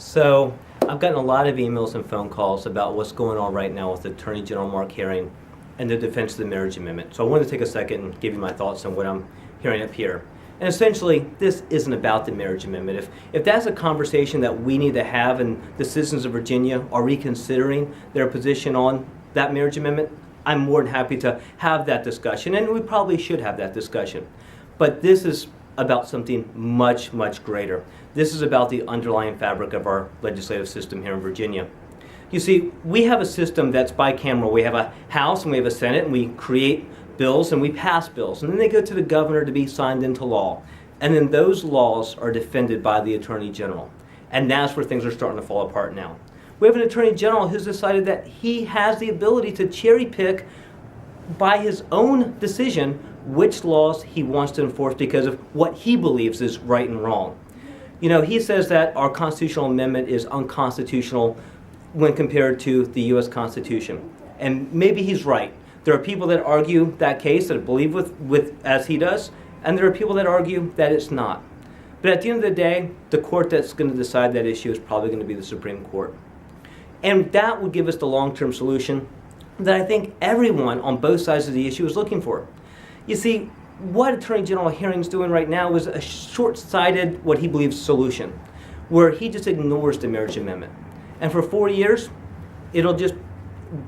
So I've gotten a lot of emails and phone calls about what's going on right now with Attorney General Mark Herring and the defense of the marriage amendment. So I wanted to take a second and give you my thoughts on what I'm hearing up here. And essentially, this isn't about the marriage amendment. If that's a conversation that we need to have and the citizens of Virginia are reconsidering their position on that marriage amendment, I'm more than happy to have that discussion, and we probably should have that discussion. But this is about something much, much greater. This is about the underlying fabric of our legislative system here in Virginia. You see, we have a system that's bicameral. We have a House and we have a Senate, and we create bills and we pass bills, and then they go to the governor to be signed into law. And then those laws are defended by the Attorney General. And that's where things are starting to fall apart now. We have an Attorney General who's decided that he has the ability to cherry pick by his own decision which laws he wants to enforce because of what he believes is right and wrong. You know, he says that our constitutional amendment is unconstitutional when compared to the U.S. Constitution. And maybe he's right. There are people that argue that case, that believe with as he does, and there are people that argue that it's not. But at the end of the day, the court that's going to decide that issue is probably going to be the Supreme Court. And that would give us the long-term solution that I think everyone on both sides of the issue is looking for. You see, what Attorney General Herring's doing right now is a short-sighted, what he believes, solution, where he just ignores the marriage amendment. And for 4 years, it'll just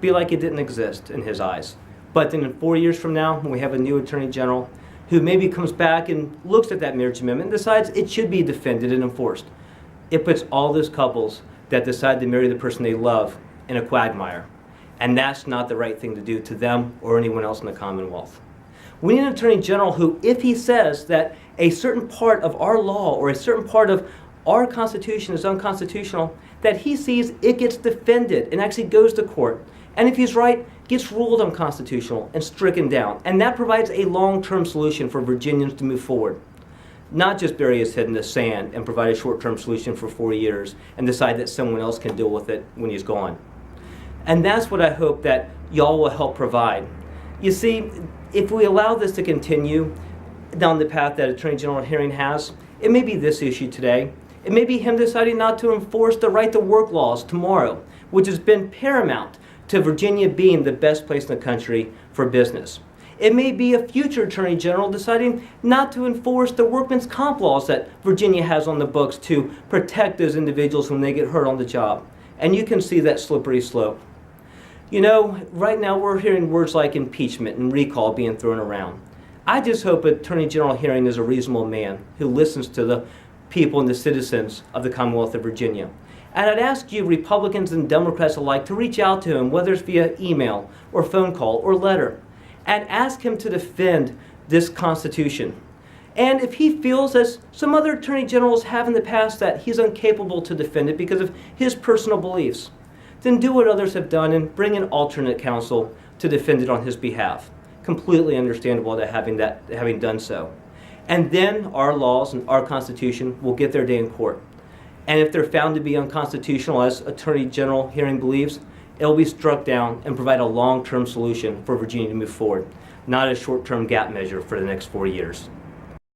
be like it didn't exist in his eyes. But then in 4 years from now, when we have a new Attorney General who maybe comes back and looks at that marriage amendment and decides it should be defended and enforced, it puts all those couples that decide to marry the person they love in a quagmire. And that's not the right thing to do to them or anyone else in the Commonwealth. We need an Attorney General who, if he says that a certain part of our law or a certain part of our Constitution is unconstitutional, that he sees it gets defended and actually goes to court. And if he's right, gets ruled unconstitutional and stricken down. And that provides a long-term solution for Virginians to move forward. Not just bury his head in the sand and provide a short-term solution for 4 years and decide that someone else can deal with it when he's gone. And that's what I hope that y'all will help provide. You see, if we allow this to continue down the path that Attorney General Herring has, it may be this issue today. It may be him deciding not to enforce the right to work laws tomorrow, which has been paramount to Virginia being the best place in the country for business. It may be a future Attorney General deciding not to enforce the workman's comp laws that Virginia has on the books to protect those individuals when they get hurt on the job. And you can see that slippery slope. You know, right now we're hearing words like impeachment and recall being thrown around. I just hope Attorney General Herring is a reasonable man who listens to the people and the citizens of the Commonwealth of Virginia. And I'd ask you, Republicans and Democrats alike, to reach out to him, whether it's via email or phone call or letter, and ask him to defend this Constitution. And if he feels, as some other Attorney Generals have in the past, that he's incapable to defend it because of his personal beliefs, then do what others have done and bring an alternate counsel to defend it on his behalf. Completely understandable that having done so. And then our laws and our Constitution will get their day in court. And if they're found to be unconstitutional, as Attorney General Herring believes, it will be struck down and provide a long-term solution for Virginia to move forward, not a short-term gap measure for the next 4 years.